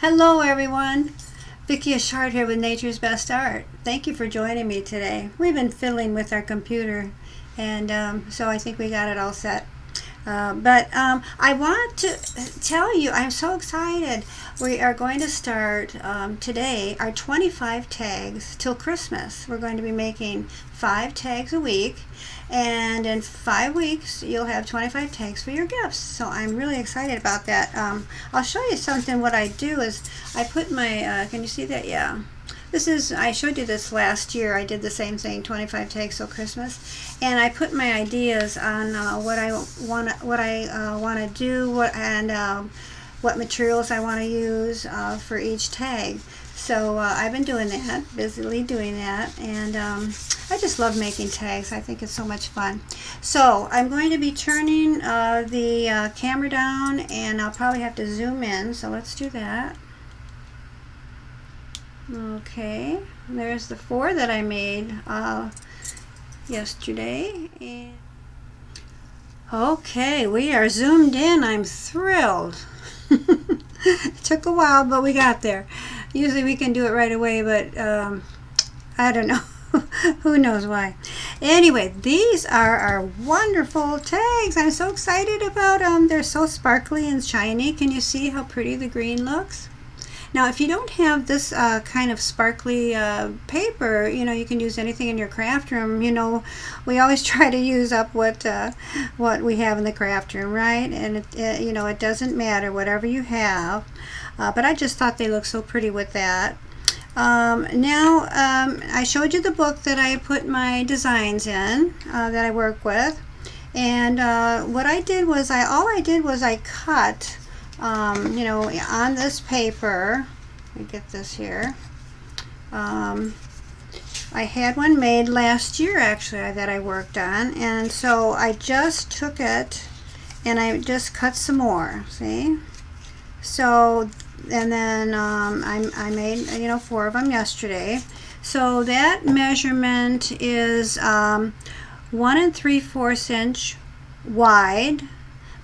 Hello everyone, Vicki Achard here with Nature's Best Art. Thank you for joining me today. We've been fiddling with our computer and so I think we got it all set. I want to tell you, I'm so excited. We are going to start today our 25 tags till Christmas. We're going to be making 5 tags a week, and in 5 weeks you'll have 25 tags for your gifts. So I'm really excited about that. I'll show you something. What I do is I put my, can you see that? Yeah. This is, I showed you this last year. I did the same thing, 25 tags till Christmas, and I put my ideas on what I want to do, what materials I want to use for each tag. So I've been doing that, busily doing that, and I just love making tags. I think it's so much fun. So I'm going to be turning the camera down, and I'll probably have to zoom in. So let's do that. Okay, there's the 4 that I made yesterday. And okay, we are zoomed in. I'm thrilled. It took a while, but we got there. Usually we can do it right away, but I don't know. Who knows why. Anyway, these are our wonderful tags. I'm so excited about them. They're so sparkly and shiny. Can you see how pretty the green looks? Now, if you don't have this kind of sparkly paper, you can use anything in your craft room. We always try to use up what we have in the craft room, right? And it doesn't matter whatever you have. But I just thought they looked so pretty with that. I showed you the book that I put my designs in that I work with, and what I did was I cut. On this paper, let me get this here. I had one made last year actually that I worked on, and so I just took it and I just cut some more. See? So, and then I made 4 of them yesterday. So that measurement is 1 3/4 inch wide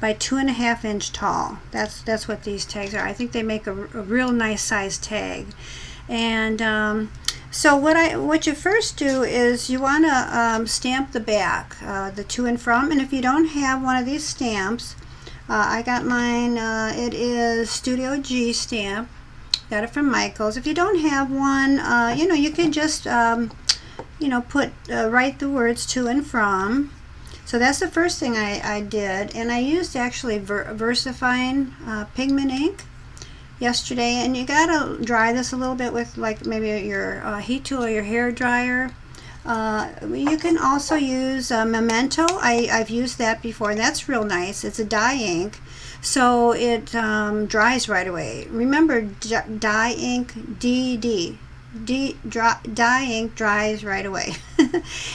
by 2.5 inch tall. That's what these tags are. I think they make a real nice size tag. And so what you first do is you want to stamp the back, the to and from. And if you don't have one of these stamps, I got mine. It is Studio G stamp. Got it from Michael's. If you don't have one, you can just write the words to and from. So that's the first thing I did, and I used actually Versafine pigment ink yesterday, and you gotta dry this a little bit with like maybe your heat tool or your hair dryer. You can also use Memento. I've used that before, and that's real nice. It's a dye ink, so it dries right away. Remember, dye ink, dye ink dries right away.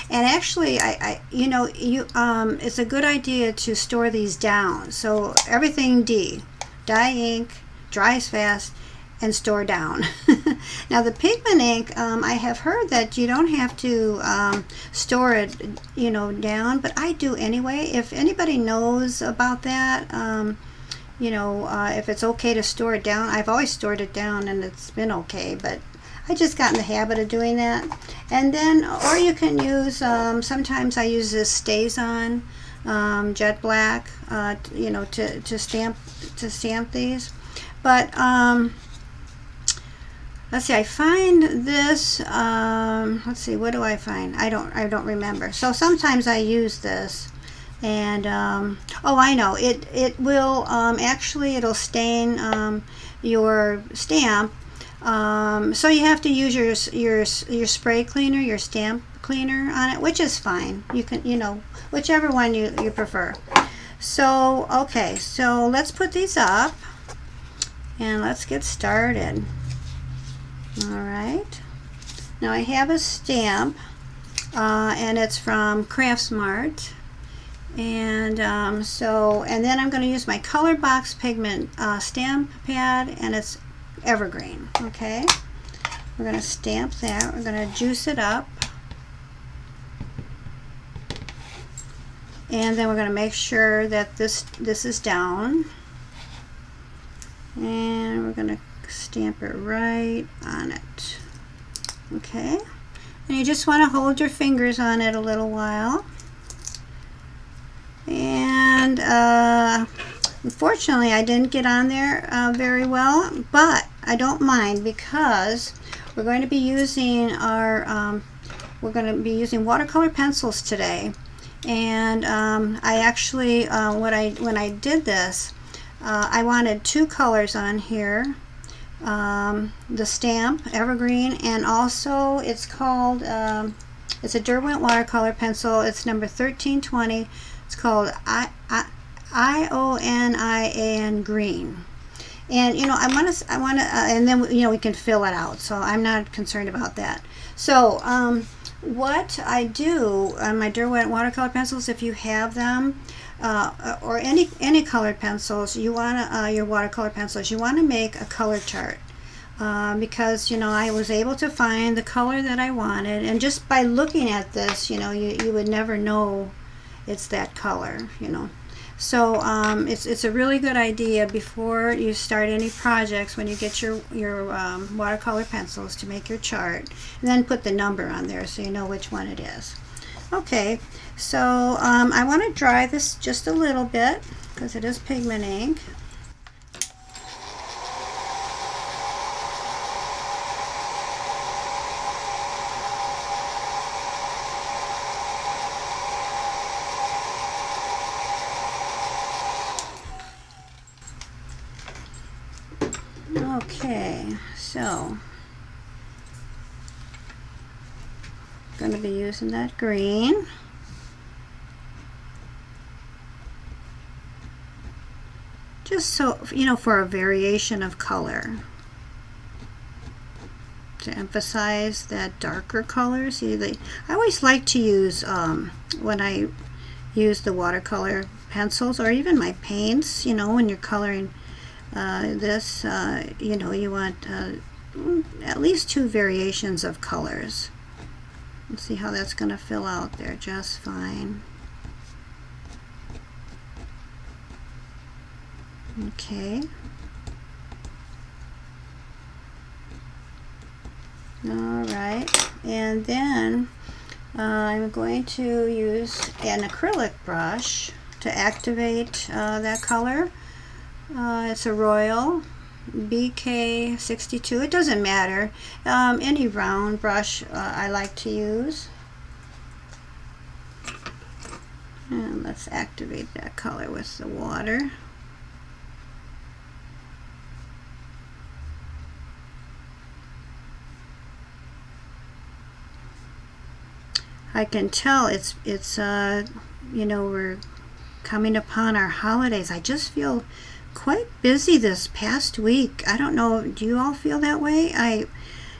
And actually it's a good idea to store these down. So everything dye ink dries fast and store down. Now the pigment ink, I have heard that you don't have to store it down, but I do anyway. If anybody knows about that, if it's okay to store it down, I've always stored it down and it's been okay, but I just got in the habit of doing that. And then, or you can use, sometimes I use this StazOn jet black, to stamp these. But let's see, I find this. Let's see, what do I find? I don't remember. So sometimes I use this, and oh, I know it will actually it'll stain your stamp. So you have to use your spray cleaner, your stamp cleaner on it, which is fine. You can, whichever one you prefer. So, okay, so let's put these up and let's get started. All right. Now I have a stamp, and it's from Craftsmart. And and then I'm going to use my Color Box Pigment stamp pad, and it's Evergreen. Okay, we're going to stamp that. We're going to juice it up, and then we're going to make sure that this is down. And we're going to stamp it right on it. Okay, and you just want to hold your fingers on it a little while. And unfortunately I didn't get on there very well, but I don't mind, because we're going to be using our watercolor pencils today. And I actually when I did this, I wanted two colors on here. The stamp Evergreen, and also it's called it's a Derwent watercolor pencil. It's number 1320. It's called Ionian Green. And you know, I want to and then you know, we can fill it out, so I'm not concerned about that. So what I do on my Derwent watercolor pencils, if you have them, or any colored pencils, you want to your watercolor pencils, you want to make a color chart, because you know, I was able to find the color that I wanted, and just by looking at this, you know, you would never know it's that color, you know. So it's a really good idea before you start any projects, when you get your watercolor pencils, to make your chart and then put the number on there so you know which one it is. Okay, so I want to dry this just a little bit because it is pigment ink. Okay, so I'm going to be using that green. Just so, you know, for a variation of color, to emphasize that darker color. See, I always like to use, when I use the watercolor pencils, or even my paints, you know, when you're coloring this, you know, you want at least two variations of colors. Let's see how that's going to fill out there just fine. Okay. All right, and then I'm going to use an acrylic brush to activate that color. It's a Royal BK62. It doesn't matter. Any round brush I like to use. And let's activate that color with the water. I can tell it's you know, we're coming upon our holidays. I just feel quite busy this past week. I don't know, do you all feel that way?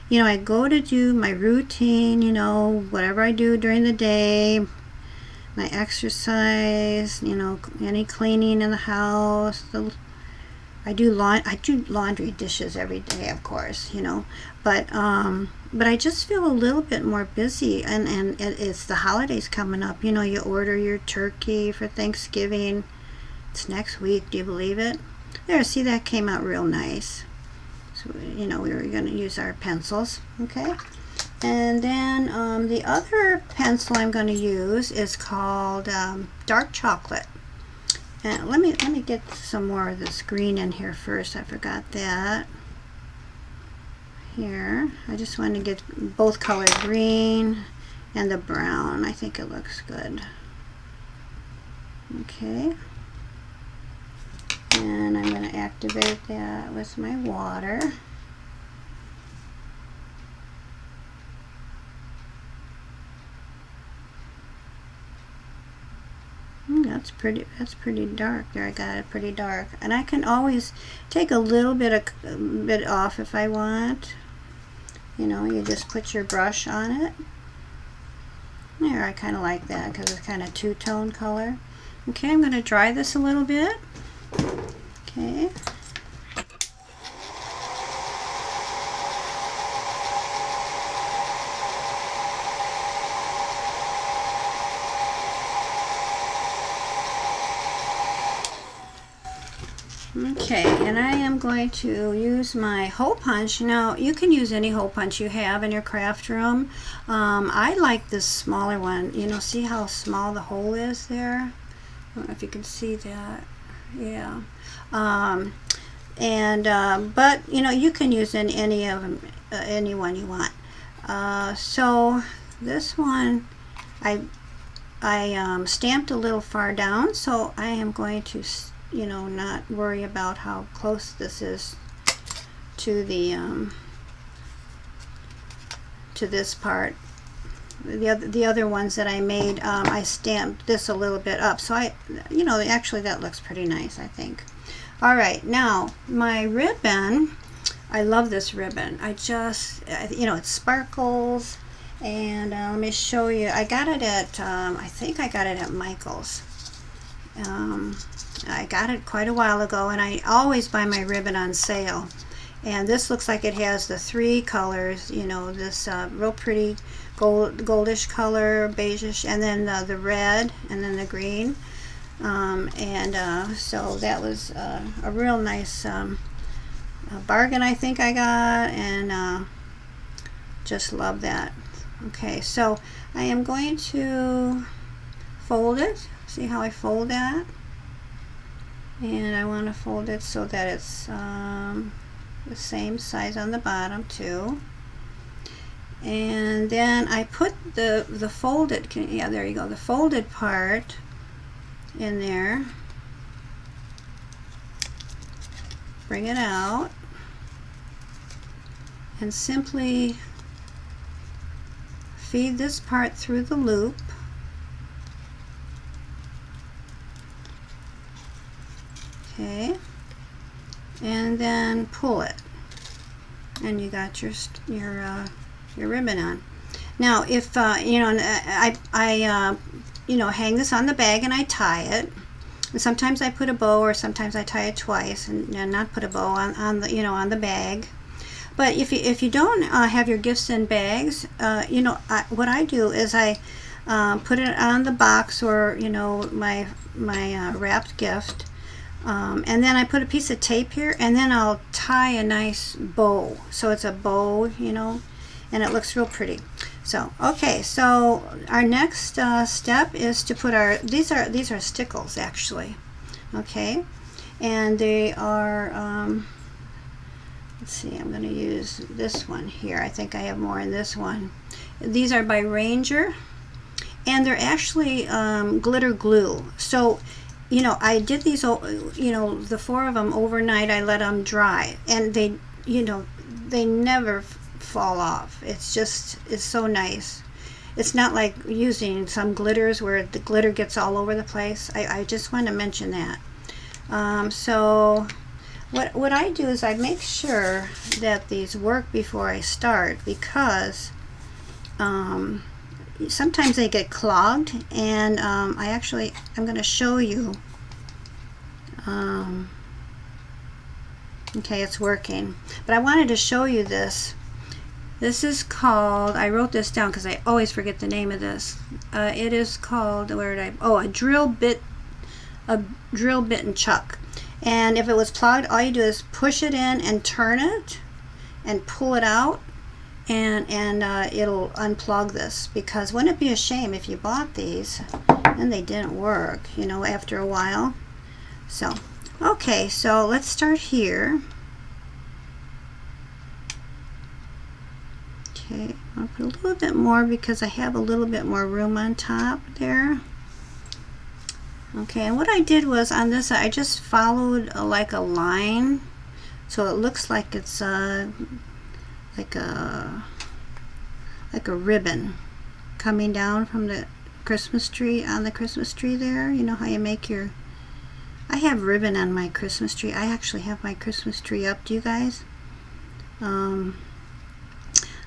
You know, I go to do my routine, you know, whatever I do during the day, my exercise, you know, any cleaning in the house. I do laundry, dishes every day, of course, you know, but I just feel a little bit more busy, and it's the holidays coming up. You know, you order your turkey for Thanksgiving. It's next week. Do you believe it? There, see, that came out real nice. So, you know, we were going to use our pencils. Okay, and then the other pencil I'm going to use is called Dark Chocolate. And let me get some more of this green in here first. I forgot that. Here, I just want to get both color green and the brown. I think it looks good. Okay. And I'm going to activate that with my water. That's pretty dark there. I got it pretty dark, and I can always take a little bit off if I want. You know, you just put your brush on it. There, I kind of like that because it's kind of two-tone color. Okay, I'm going to dry this a little bit. Okay. Okay, and I am going to use my hole punch. Now, you can use any hole punch you have in your craft room. I like this smaller one. You know, see how small the hole is there? I don't know if you can see that. Yeah. But, you know, you can use any of them, any one you want. So, this one, I stamped a little far down, so I am going to, you know, not worry about how close this is to the to this part. The other ones that I made, I stamped this a little bit up, so you know, actually that looks pretty nice, I think. All right, now my ribbon, I love this ribbon. You know, it sparkles, and let me show you. I got it at I think I got it at Michael's. I got it quite a while ago, and I always buy my ribbon on sale. And this looks like it has the 3 colors, you know, this real pretty goldish color, beigeish, and then the red, and then the green. So that was a real nice bargain, I think I got, and just love that. Okay, so I am going to fold it. See how I fold that? And I want to fold it so that it's the same size on the bottom too. And then I put the folded, yeah, there you go, the folded part in there. Bring it out and simply feed this part through the loop. Okay, and then pull it, and you got your ribbon on. Now, if you know, I you know, hang this on the bag and I tie it. And sometimes I put a bow, or sometimes I tie it twice, and not put a bow on the, you know, on the bag. But if you don't have your gifts in bags, you know, what I do is I put it on the box, or you know, my wrapped gift. And then I put a piece of tape here, and then I'll tie a nice bow, so it's a bow, you know, and it looks real pretty. So okay, so our next step is to put these are stickles actually, okay, and they are let's see, I'm going to use this one here. I think I have more in this one. These are by Ranger, and they're actually glitter glue. So you know, I did these, you know, the 4 of them overnight. I let them dry, and they, you know, they never fall off. It's so nice. It's not like using some glitters where the glitter gets all over the place. I just want to mention that. So what I do is I make sure that these work before I start, because sometimes they get clogged, and I'm going to show you. Okay, it's working, but I wanted to show you this. This is called, I wrote this down because I always forget the name of this. It is called, a drill bit and chuck. And if it was clogged, all you do is push it in and turn it and pull it out, and it'll unplug this, because wouldn't it be a shame if you bought these and they didn't work, you know, after a while. So okay, so let's start here. Okay, I'll put a little bit more because I have a little bit more room on top there. Okay, and what I did was on this, I just followed like a line, so it looks like it's like a ribbon coming down from the Christmas tree, on the Christmas tree there. You know how you make your, I have ribbon on my Christmas tree. I actually have my Christmas tree up. Do you guys?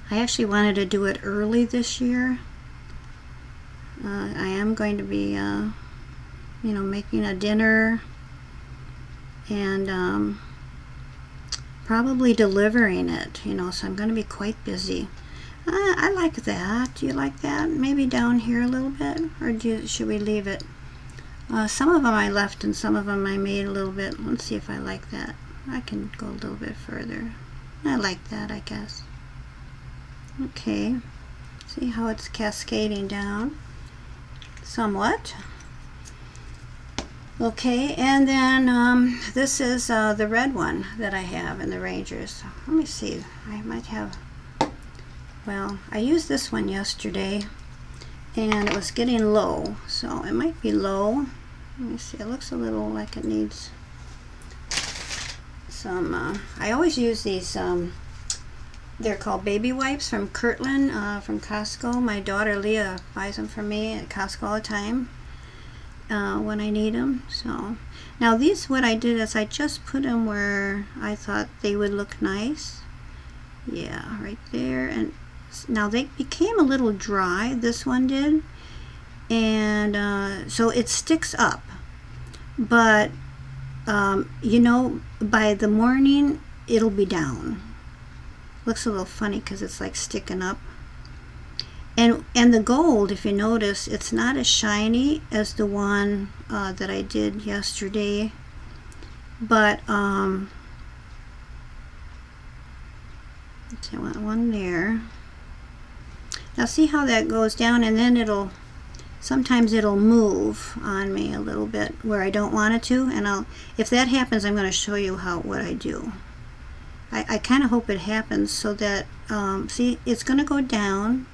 I actually wanted to do it early this year. I am going to be you know, making a dinner, and probably delivering it, you know, so I'm going to be quite busy. I like that. Do you like that? Maybe down here a little bit, or should we leave it Some of them I left and some of them I made a little bit. Let's see if I like that. I can go a little bit further. I like that, I guess. Okay, see how it's cascading down somewhat. Okay, and then this is the red one that I have in the Rangers. Let me see, I might have, well, I used this one yesterday and it was getting low, so it might be low. Let me see, it looks a little like it needs some, I always use these, they're called baby wipes from Kirtland, from Costco. My daughter Leah buys them for me at Costco all the time when I need them. So now these, what I did is I just put them where I thought they would look nice. Yeah, right there. And now they became a little dry, this one did, and so it sticks up, but you know, by the morning it'll be down. Looks a little funny because it's like sticking up. And the gold, if you notice, it's not as shiny as the one that I did yesterday, but I want one there. Now see how that goes down, and then it'll, sometimes it'll move on me a little bit where I don't want it to, and if that happens, I'm going to show you what I do. I kind of hope it happens so that, see, it's going to go down.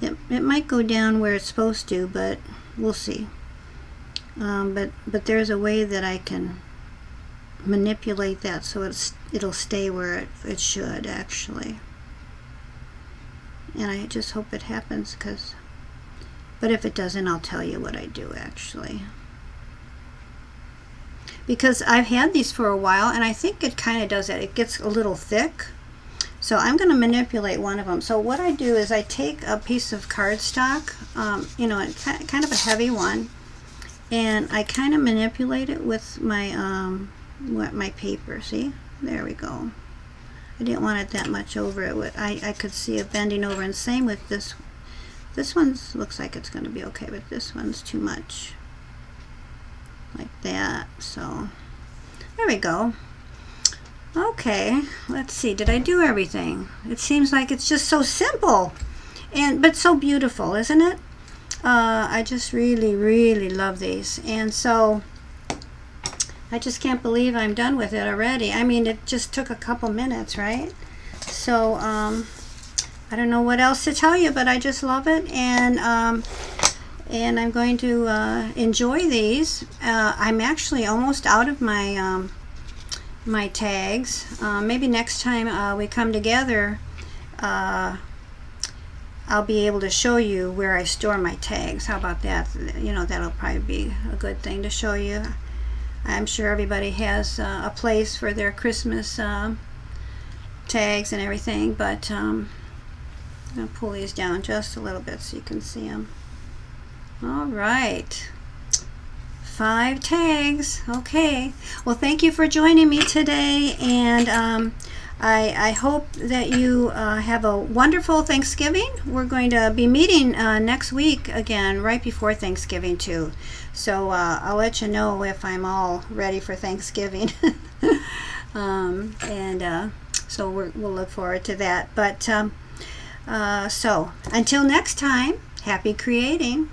It might go down where it's supposed to, but we'll see. But there's a way that I can manipulate that so it'll stay where it should, actually. And I just hope it happens, but if it doesn't, I'll tell you what I do, actually. Because I've had these for a while, and I think it kind of does that. It gets a little thick. So I'm going to manipulate one of them. So what I do is I take a piece of cardstock, you know, kind of a heavy one, and I kind of manipulate it with my paper. See? There we go. I didn't want it that much over it. I could see it bending over, and same with this. This one looks like it's going to be okay, but this one's too much. Like that. So there we go. Okay, let's see, did I do everything? It seems like it's just so simple but so beautiful, isn't it? I just really love these, and so I just can't believe I'm done with it already. I mean, it just took a couple minutes, right? So I don't know what else to tell you, but I just love it, and I'm going to enjoy these. I'm actually almost out of my my tags. Maybe next time we come together, I'll be able to show you where I store my tags. How about that? You know, that'll probably be a good thing to show you. I'm sure everybody has a place for their Christmas tags and everything, but I'm going to pull these down just a little bit so you can see them. All right. 5 tags. Okay. Well, thank you for joining me today, and I hope that you have a wonderful Thanksgiving. We're going to be meeting next week again, right before Thanksgiving too. So I'll let you know if I'm all ready for Thanksgiving. So we'll look forward to that. But so until next time, happy creating.